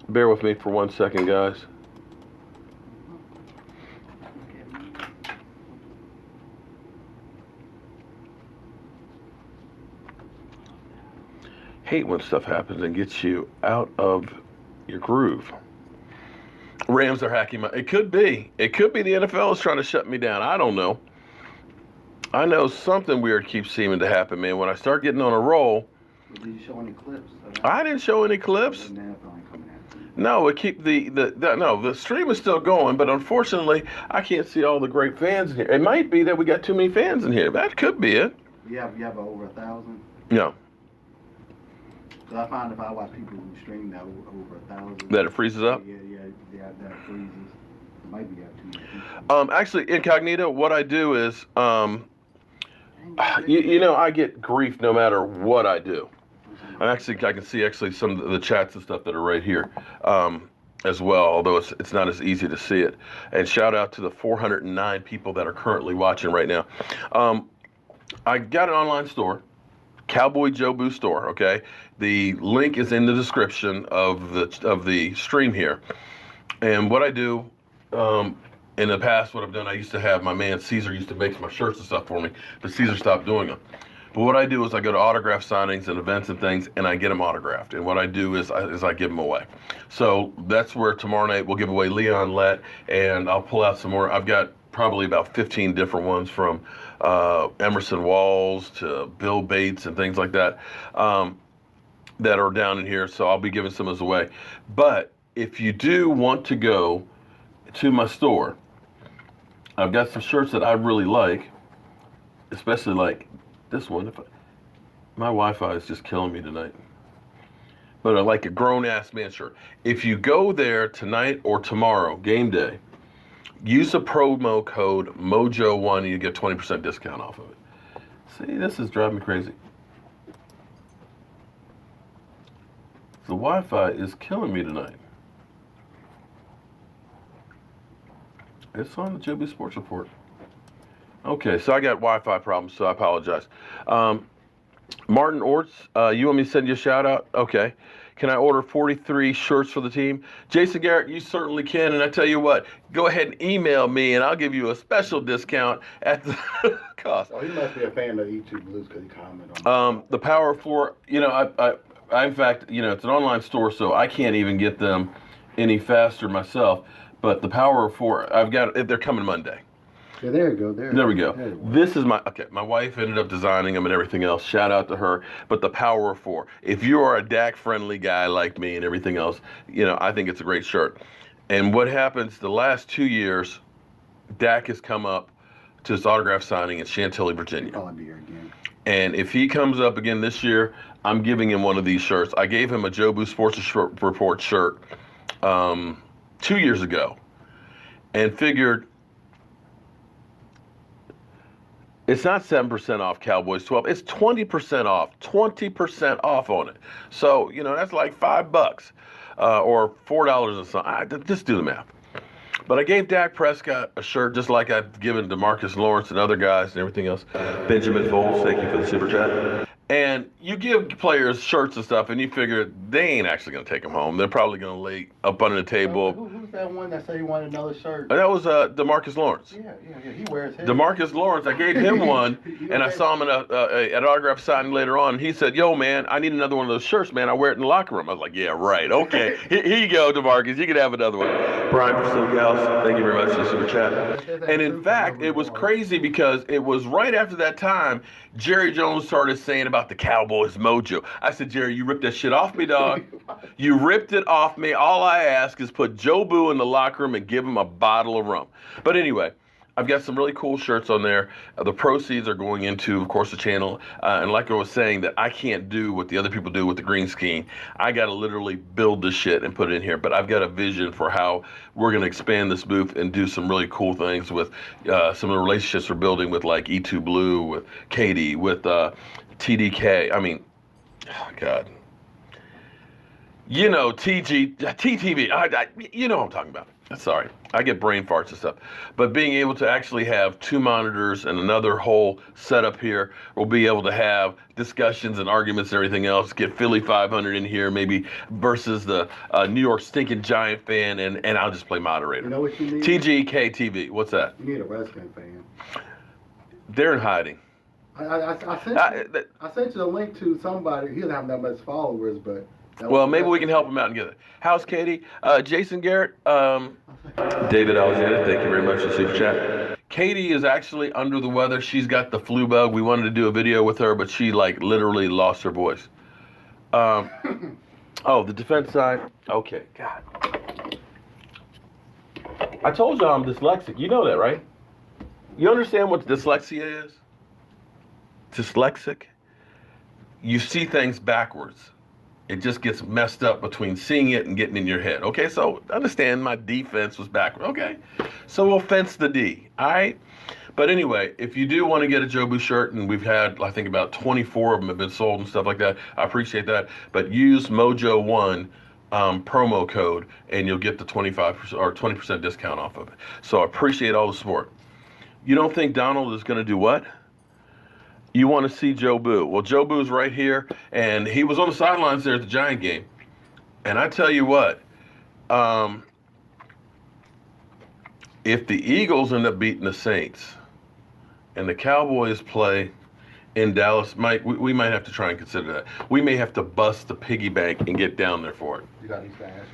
Bear with me for 1 second, guys. Hate when stuff happens and gets you out of your groove. Rams are hacking it could be the NFL is trying to shut me down. I don't know. I know something weird keeps seeming to happen, man. When I start getting on a roll. Did you show any clips? I didn't show any clips. No, the stream is still going, but unfortunately, I can't see all the great fans in here. It might be that we got too many fans in here. That could be it. You have over 1,000? No. So I find if I watch people who stream that over 1,000. That it freezes up? Yeah, that freezes. It might be too much. Actually, incognito, what I do is, I get grief no matter what I do. I can see some of the chats and stuff that are right here as well, although it's not as easy to see it. And shout out to the 409 people that are currently watching right now. I got an online store, Cowboy Joe Boo store, okay? The link is in the description of the stream here. And what I do, in the past, what I've done, I used to have my man Caesar used to make my shirts and stuff for me, but Caesar stopped doing them. But what I do is I go to autograph signings and events and things, and I get them autographed. And what I do is I give them away. So that's where tomorrow night we'll give away Leon Lett, and I'll pull out some more. I've got probably about 15 different ones, from Emerson Walls to Bill Bates and things like that, that are down in here. So I'll be giving some of those away. But if you do want to go to my store, I've got some shirts that I really like, especially like this one. My Wi-Fi is just killing me tonight. But I like a grown-ass man shirt. If you go there tonight or tomorrow, game day, use the promo code MOJO1 and you get 20% discount off of it. See, this is driving me crazy. The Wi-Fi is killing me tonight. It's on the JB Sports Report. Okay, so I got Wi-Fi problems, so I apologize. Martin Orts, you want me to send you a shout out? Okay. Can I order 43 shirts for the team? Jason Garrett, you certainly can. And I tell you what, go ahead and email me, and I'll give you a special discount at the cost. Oh, he must be a fan of E2 Blues because he commented on the Power 4, I in fact, it's an online store, so I can't even get them any faster myself. But the Power 4, they're coming Monday. Yeah, there you go. There we go. This is my wife ended up designing them and everything else. Shout out to her. But the Power of 4. If you are a Dak friendly guy like me and everything else, I think it's a great shirt. And what happens the last 2 years, Dak has come up to his autograph signing in Chantilly, Virginia. I'll be here again. And if he comes up again this year, I'm giving him one of these shirts. I gave him a Jobu Sports Report shirt 2 years ago and figured it's not 7% off Cowboys 12. It's 20% off. 20% off on it. So, that's like $5 or $4 or something. Just do the math. But I gave Dak Prescott a shirt just like I've given DeMarcus Lawrence and other guys and everything else. Benjamin Foles, thank you for the super chat. And you give players shirts and stuff, and you figure they ain't actually going to take them home. They're probably going to lay up under the table. Who's that one that said he wanted another shirt? That was DeMarcus Lawrence. Yeah, he wears his. DeMarcus Lawrence, I gave him one, and I saw him at an autograph signing later on, and he said, yo, man, I need another one of those shirts, man. I wear it in the locker room. I was like, yeah, right. Okay. Here you go, DeMarcus. You can have another one. Brian Priscilla, thank you very much for the super chat. And in fact, it was crazy because it was right after that time, Jerry Jones started saying about the Cowboys mojo. I said, Jerry, you ripped that shit off me, dog. You ripped it off me. All I ask is put Jobu in the locker room and give him a bottle of rum. But anyway, I've got some really cool shirts on there. The proceeds are going into, of course, the channel. And like I was saying, that I can't do what the other people do with the green screen. I got to literally build this shit and put it in here. But I've got a vision for how we're going to expand this booth and do some really cool things with some of the relationships we're building with like E2 Blue, with Katie, with TDK. I mean, oh God. TTV. You know what I'm talking about. Sorry, I get brain farts and stuff. But being able to actually have 2 monitors and another whole setup here, we'll be able to have discussions and arguments and everything else. Get Philly 500 in here, maybe versus the New York stinking Giant fan, and I'll just play moderator. You know what you need? TGK TV. What's that? You need a Redskins fan. They're in hiding. I sent you a link to somebody. He doesn't have that much followers, but. Well, maybe we can help him out and get it. How's Katie? Jason Garrett, David Alexander, thank you very much for the super chat. Katie is actually under the weather. She's got the flu bug. We wanted to do a video with her, but she literally lost her voice. Oh, the defense side. Okay, God. I told y'all I'm dyslexic. You know that, right? You understand what dyslexia is? Dyslexic? You see things backwards. It just gets messed up between seeing it and getting in your head. Okay, so understand my defense was backward. Okay, so we'll fence the D, all right? But anyway, if you do want to get a Jobu shirt, and we've had, I think, about 24 of them have been sold and stuff like that, I appreciate that. But use Mojo1 promo code, and you'll get the 25% or 20% discount off of it. So I appreciate all the support. You don't think Donald is going to do what? You want to see Jobu. Well, Jobu's right here, and he was on the sidelines there at the Giant game. And I tell you what, if the Eagles end up beating the Saints and the Cowboys play in Dallas, Mike, we might have to try and consider that. We may have to bust the piggy bank and get down there for it. You got these guys.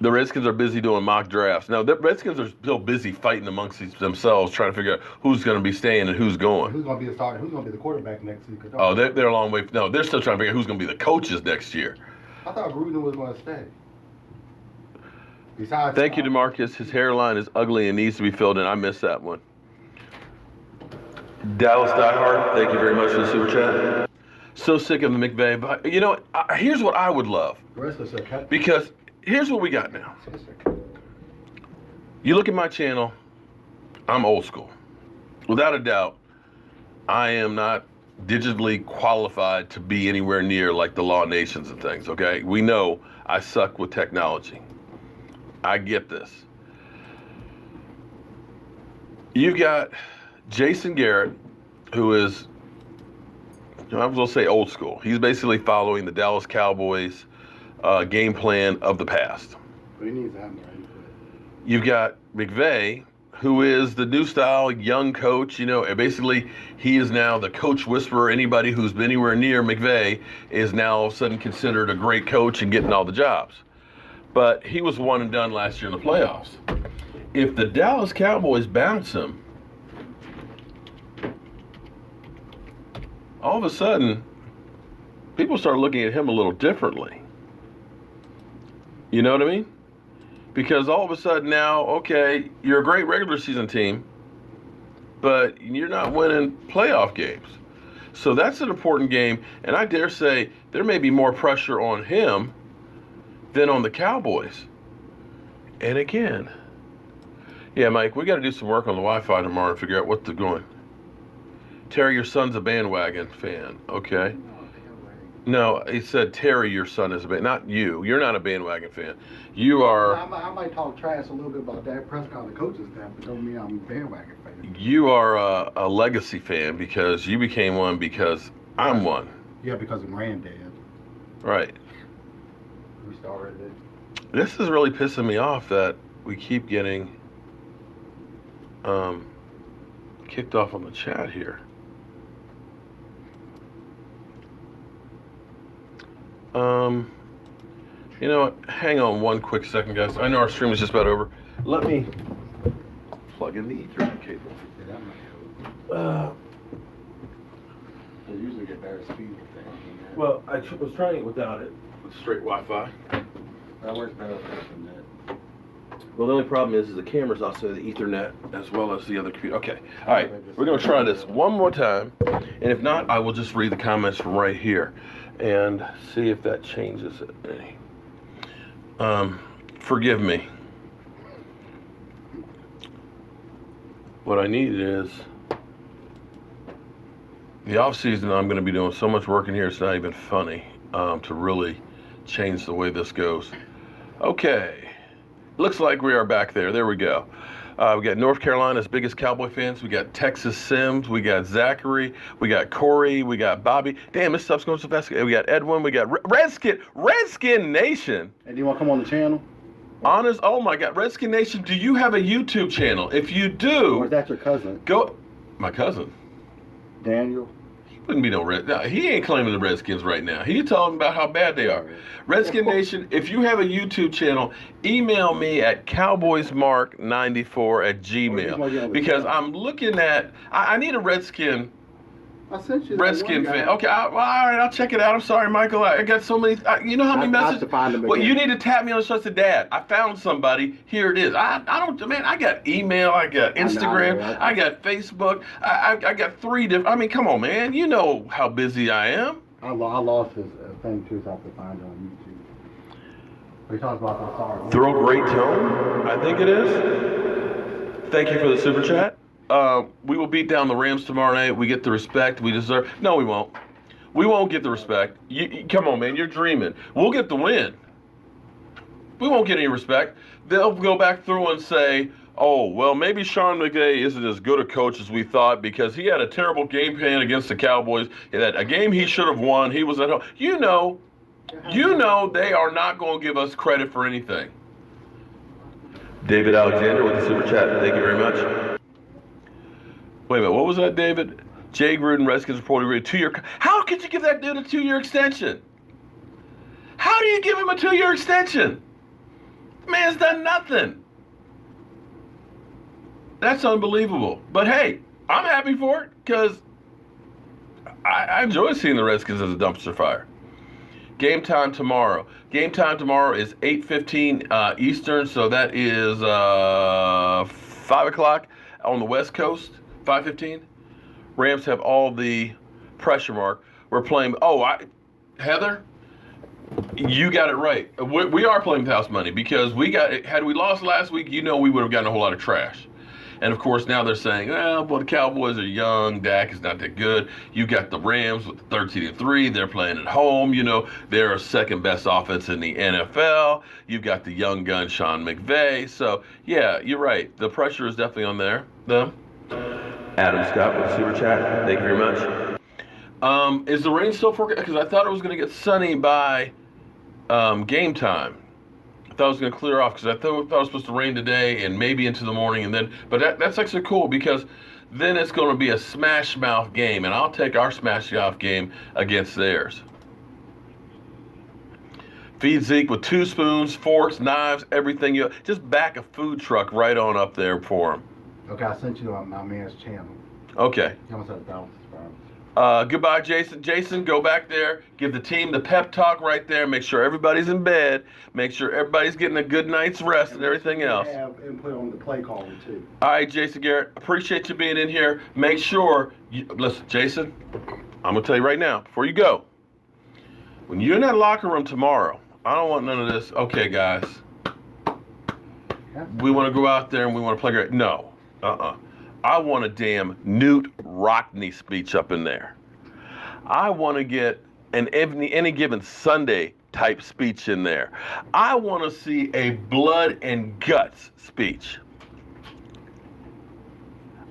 The Redskins are busy doing mock drafts. Now, the Redskins are still busy fighting amongst themselves, trying to figure out who's going to be staying and who's going. Who's going to be the starter? Who's going to be the quarterback next season? Oh, they're a long way. No, they're still trying to figure out who's going to be the coaches next year. I thought Gruden was going to stay. Besides, thank you, DeMarcus. His hairline is ugly and needs to be filled in. I missed that one. Dallas Diehard, thank you very much for the super chat. So sick of the McVay. But, here's what I would love. Because here's what we got now. You look at my channel, I'm old school. Without a doubt, I am not digitally qualified to be anywhere near like the Law Nations and things, okay? We know I suck with technology. I get this. You've got Jason Garrett, who is, I was going to say old school. He's basically following the Dallas Cowboys game plan of the past. But he needs that, right? You've got McVay, who is the new style young coach. Basically he is now the coach whisperer. Anybody who's been anywhere near McVay is now all of a sudden considered a great coach and getting all the jobs. But he was one and done last year in the playoffs. if the Dallas Cowboys bounce him, all of a sudden, people start looking at him a little differently. You know what I mean? Because all of a sudden now, okay, you're a great regular season team, but you're not winning playoff games. So that's an important game, and I dare say there may be more pressure on him than on the Cowboys. And again, yeah, Mike, we got to do some work on the Wi-Fi tomorrow and figure out what they're going. Terry, your son's a bandwagon fan, okay? No, he said Terry, your son is a band, not you. You're not a bandwagon fan. You are. I might talk trash a little bit about Dak Prescott and the coaching staff, but don't mean I'm a bandwagon fan. You are a legacy fan because you became one because I'm one. Yeah, because of granddad. Right. We started it. This is really pissing me off that we keep getting kicked off on the chat here. You know what? Hang on one quick second, guys. I know our stream is just about over. Let me plug in the Ethernet cable. Yeah, that might help. They usually get better speed with that. Well, I was trying it without it, with straight Wi-Fi. That works better than that. Well, the only problem is the camera's also the Ethernet as well as the other computer. Okay, all right, we're gonna try this one more time, and if not, I will just read the comments from right here and see if that changes it any. Forgive me. What I need is the off season. I'm gonna be doing so much work in here, it's not even funny to really change the way this goes. Okay. Looks like we are back there. There we go. We got North Carolina's biggest Cowboy fans. We got Texas Sims. We got Zachary. We got Corey. We got Bobby. Damn, this stuff's going so fast. We got Edwin. We got Redskin Nation. Hey, do you want to come on the channel? Honest. Oh my God, Redskin Nation. Do you have a YouTube channel? If you do, or is that your cousin? Go. My cousin. Daniel. Wouldn't be no Red. No, he ain't claiming the Redskins right now. He's talking about how bad they are. Redskin Nation, if you have a YouTube channel, email me at cowboysmark94@gmail because I'm looking at. I need a Redskin. I sent you Redskin fan. Okay, all right, I'll check it out. I'm sorry, Michael. I got so many. You know how many messages? Well, you need to tap me on the show. Say, Dad, I found somebody. Here it is. I don't. Man, I got email. I got Instagram. I got Facebook. I got 3 different. I mean, come on, man. You know how busy I am. I lost his thing too, so I have to find it on YouTube. He talks about the sorry. Throw great tone. I think it is. Thank you for the super chat. We will beat down the Rams tomorrow night. We get the respect we deserve. No, we won't. We won't get the respect. Come on, man. You're dreaming. We'll get the win. We won't get any respect. They'll go back through and say, oh, well, maybe Sean McVay isn't as good a coach as we thought because he had a terrible game plan against the Cowboys. That a game he should have won. He was at home. You know they are not going to give us credit for anything. David Alexander with the super chat. Thank you very much. Wait a minute, what was that, David? Jay Gruden, Redskins reported a 2-year. How could you give that dude a 2-year extension? How do you give him a 2-year extension? The man's done nothing. That's unbelievable. But hey, I'm happy for it because I enjoy seeing the Redskins as a dumpster fire. Game time tomorrow. Game time tomorrow is 8:15 Eastern, so that is 5 o'clock on the West Coast. 5:15. Rams have all the pressure mark. We're playing. Heather, you got it right. We are playing with house money because had we lost last week, we would have gotten a whole lot of trash. And of course now they're saying, well, the Cowboys are young. Dak is not that good. You got the Rams with 13-3. They're playing at home. They're a second best offense in the NFL. You've got the young gun Sean McVay. So yeah, you're right. The pressure is definitely on them. Adam Scott with super chat. Thank you very much. Is the rain still forecast? Because I thought it was going to get sunny by game time. I thought it was going to clear off because I thought it was supposed to rain today and maybe into the morning. But that's actually cool because then it's going to be a smash mouth game, and I'll take our smash mouth game against theirs. Feed Zeke with 2 spoons, forks, knives, everything. Just back a food truck right on up there for him. Okay, I sent you on my man's channel. Okay. He almost had 1,000 subscribers. Goodbye, Jason. Jason, go back there. Give the team the pep talk right there. Make sure everybody's in bed. Make sure everybody's getting a good night's rest and everything else. Have input on the play calling too. All right, Jason Garrett, appreciate you being in here. Make sure, listen, Jason, I'm going to tell you right now, before you go, when you're in that locker room tomorrow, I don't want none of this, okay, guys, we want to go out there and we want to play great. No, I want a damn Newt Rockney speech up in there. I want to get an any given Sunday type speech in there. I want to see a blood and guts speech.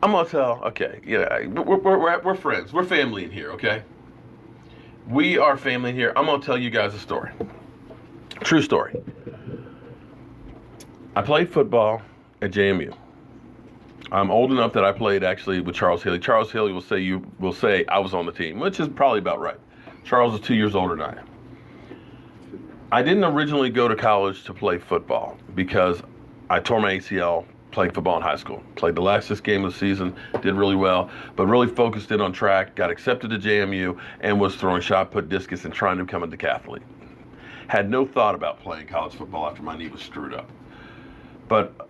I'm gonna tell. Okay, yeah, we're friends. We're family in here. Okay, we are family here. I'm gonna tell you guys a story. True story. I played football at JMU. I'm old enough that I played actually with Charles Haley. Charles Haley will say I was on the team, which is probably about right. Charles is 2 years older than I am. I didn't originally go to college to play football because I tore my ACL playing football in high school. Played the last 6 games of the season, did really well, but really focused in on track, got accepted to JMU, and was throwing shot put, discus, and trying to become a decathlete. Had no thought about playing college football after my knee was screwed up. But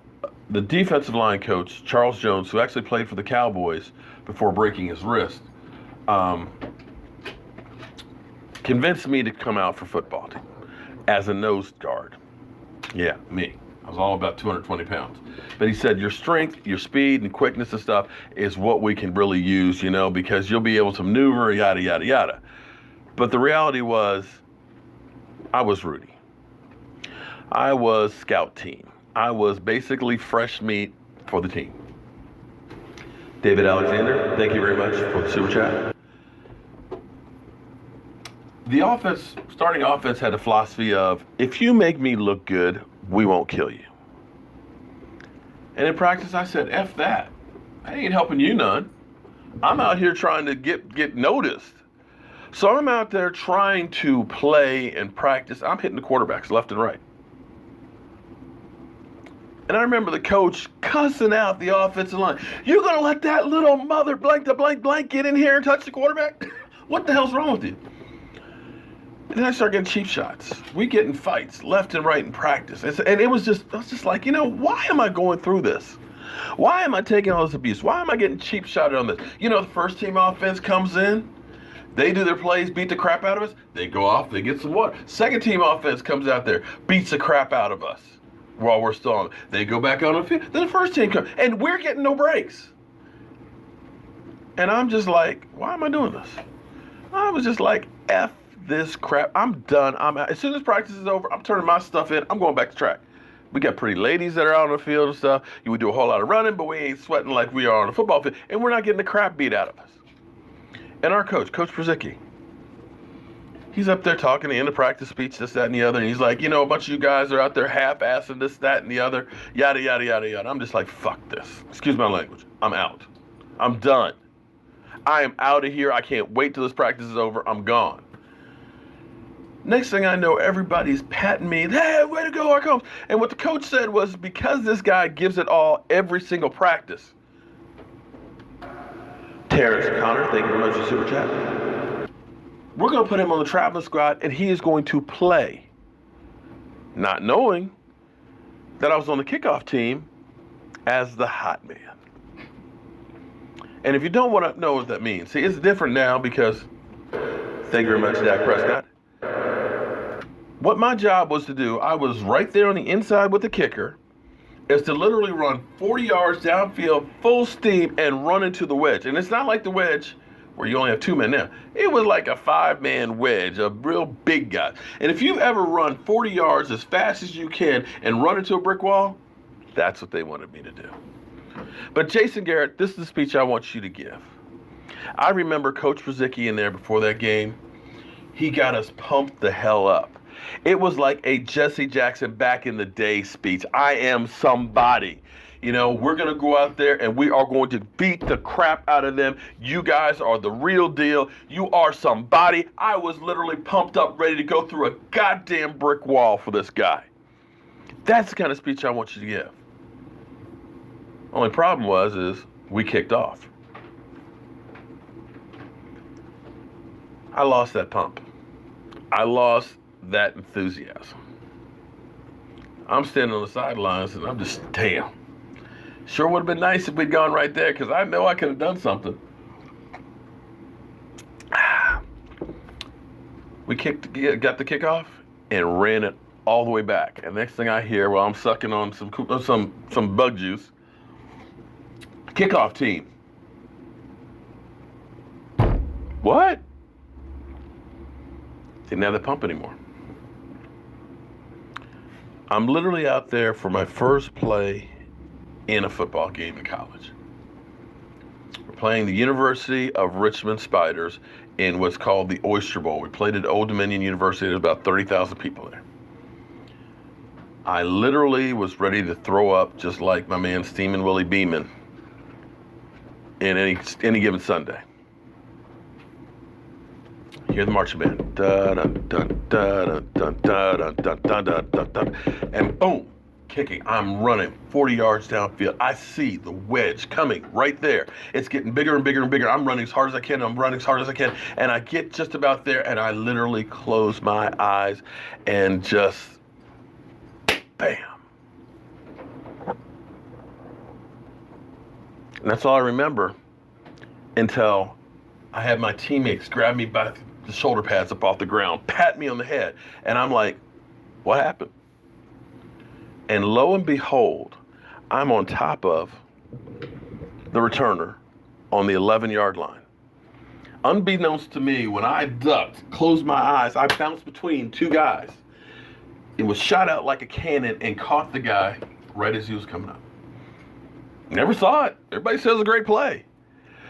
the defensive line coach, Charles Jones, who actually played for the Cowboys before breaking his wrist, convinced me to come out for football team as a nose guard. Yeah, me. I was all about 220 pounds. But he said, your strength, your speed, and quickness and stuff is what we can really use, because you'll be able to maneuver, yada, yada, yada. But the reality was, I was Rudy. I was scout team. I was basically fresh meat for the team. David Alexander, thank you very much for the super chat. The starting offense had a philosophy of, if you make me look good, we won't kill you. And in practice, I said, F that. I ain't helping you none. I'm out here trying to get noticed. So I'm out there trying to play and practice. I'm hitting the quarterbacks left and right. And I remember the coach cussing out the offensive line. You're going to let that little mother blank to blank blank get in here and touch the quarterback? What the hell's wrong with you? And then I started getting cheap shots. We get in fights left and right in practice. And I was just like, why am I going through this? Why am I taking all this abuse? Why am I getting cheap shotted on this? The first team offense comes in. They do their plays, beat the crap out of us. They go off, they get some water. Second team offense comes out there, beats the crap out of us while we're still on. They go back on the field. Then the first team comes, and we're getting no breaks. And I'm just like, why am I doing this? I was just like, F this crap. I'm done. I'm out. As soon as practice is over, I'm turning my stuff in. I'm going back to track. We got pretty ladies that are out on the field and stuff. You would do a whole lot of running, but we ain't sweating like we are on the football field. And we're not getting the crap beat out of us. And our coach, Coach Przicki, he's up there talking in the practice speech, this, that, and the other. And he's like, a bunch of you guys are out there half-assing this, that, and the other, yada, yada, yada, yada. I'm just like, fuck this. Excuse my language. I'm out. I'm done. I am out of here. I can't wait till this practice is over. I'm gone. Next thing I know, everybody's patting me. Hey, way to go, our coach. And what the coach said was, because this guy gives it all every single practice. Terrence Connor, thank you very much for super chat. We're going to put him on the traveling squad, and he is going to play. Not knowing that I was on the kickoff team as the hot man. And if you don't want to know what that means, see, it's different now because, thank you very much, Dak Prescott. What my job was to do, I was right there on the inside with the kicker, is to literally run 40 yards downfield, full steam, and run into the wedge. And it's not like the wedge where you only have 2 men now. It was like a 5-man wedge, a real big guy. And if you've ever run 40 yards as fast as you can and run into a brick wall, that's what they wanted me to do. But Jason Garrett, this is the speech I want you to give. I remember Coach Przicki in there before that game. He got us pumped the hell up. It was like a Jesse Jackson back in the day speech. I am somebody. You know, we're going to go out there and we are going to beat the crap out of them. You guys are the real deal. You are somebody. I was literally pumped up, ready to go through a goddamn brick wall for this guy. That's the kind of speech I want you to give. Only problem is we kicked off. I lost that pump. I lost that enthusiasm. I'm standing on the sidelines and I'm just, damn. Sure would have been nice if we'd gone right there, because I know I could have done something. We got the kickoff and ran it all the way back. And next thing I hear, while I'm sucking on some bug juice, kickoff team. What? Didn't have the pump anymore. I'm literally out there for my first play in a football game in college. We're playing the University of Richmond Spiders in what's called the Oyster Bowl. We played at Old Dominion University. There's about 30,000 people there. I literally was ready to throw up, just like my man Steamin' Willie Beeman in any given Sunday. Hear the marching band. Dun, dun, dun, dun, dun, dun, dun, dun, dun, dun, dun, and boom, kicking. I'm running 40 yards downfield. I see the wedge coming right there. It's getting bigger and bigger and bigger. I'm running as hard as I can. I'm running as hard as I can. And I get just about there, and I literally close my eyes and just bam. And that's all I remember until I had my teammates grab me by the shoulder pads up off the ground, pat me on the head, and I'm like, what happened? And lo and behold, I'm on top of the returner on the 11-yard line. Unbeknownst to me, when I ducked, closed my eyes, I bounced between two guys. It was shot out like a cannon and caught the guy right as he was coming up. Never saw it. Everybody says it's a great play.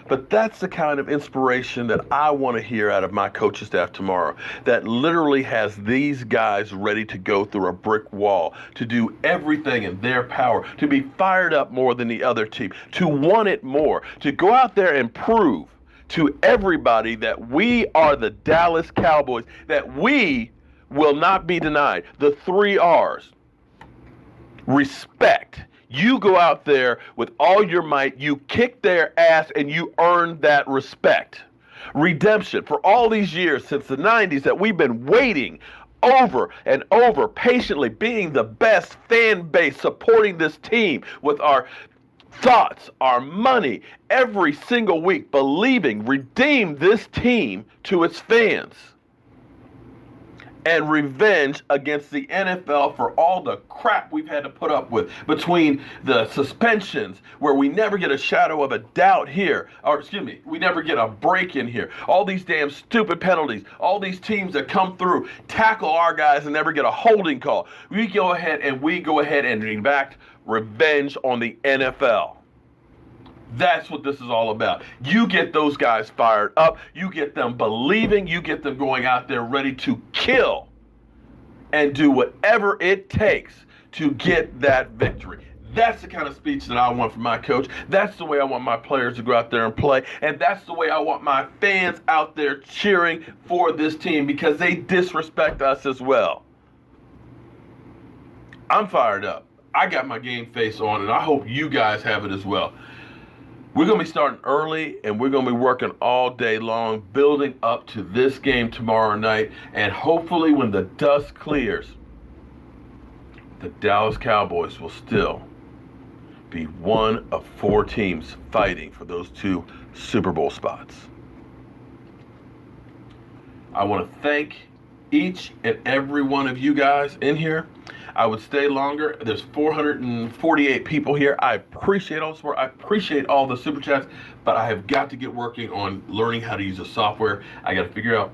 But that's the kind of inspiration that I want to hear out of my coaching staff tomorrow, that literally has these guys ready to go through a brick wall, to do everything in their power, to be fired up more than the other team, to want it more, to go out there and prove to everybody that we are the Dallas Cowboys, that we will not be denied. The 3 R's. Respect. You go out there with all your might, you kick their ass, and you earn that respect. Redemption. For all these years since the 90s that we've been waiting over and over, patiently being the best fan base, supporting this team with our thoughts, our money, every single week, believing, redeem this team to its fans. And revenge against the NFL for all the crap we've had to put up with, between the suspensions, where we never get a shadow of a doubt here, or excuse me, we never get a break in here, all these damn stupid penalties, all these teams that come through, tackle our guys and never get a holding call. We go ahead and enact revenge on the NFL. That's what this is all about. You get those guys fired up. You get them believing. You get them going out there ready to kill and do whatever it takes to get that victory. That's the kind of speech that I want from my coach. That's the way I want my players to go out there and play. And that's the way I want my fans out there cheering for this team, because they disrespect us as well. I'm fired up. I got my game face on, and I hope you guys have it as well. We're going to be starting early, and we're going to be working all day long, building up to this game tomorrow night. And hopefully when the dust clears, the Dallas Cowboys will still be one of 4 teams fighting for those 2 Super Bowl spots. I want to thank each and every one of you guys in here. I would stay longer. There's 448 people here. I appreciate all the support. I appreciate all the super chats, but I have got to get working on learning how to use the software. I got to figure out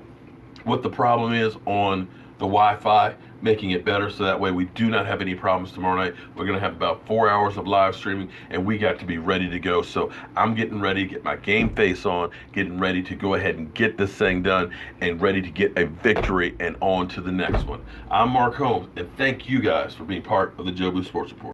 what the problem is on the Wi-Fi, making it better so that way we do not have any problems tomorrow night. We're going to have about 4 hours of live streaming, and we got to be ready to go. So I'm getting ready to get my game face on, getting ready to go ahead and get this thing done, and ready to get a victory and on to the next one. I'm Mark Holmes, and thank you guys for being part of the Joe Boo Sports Report.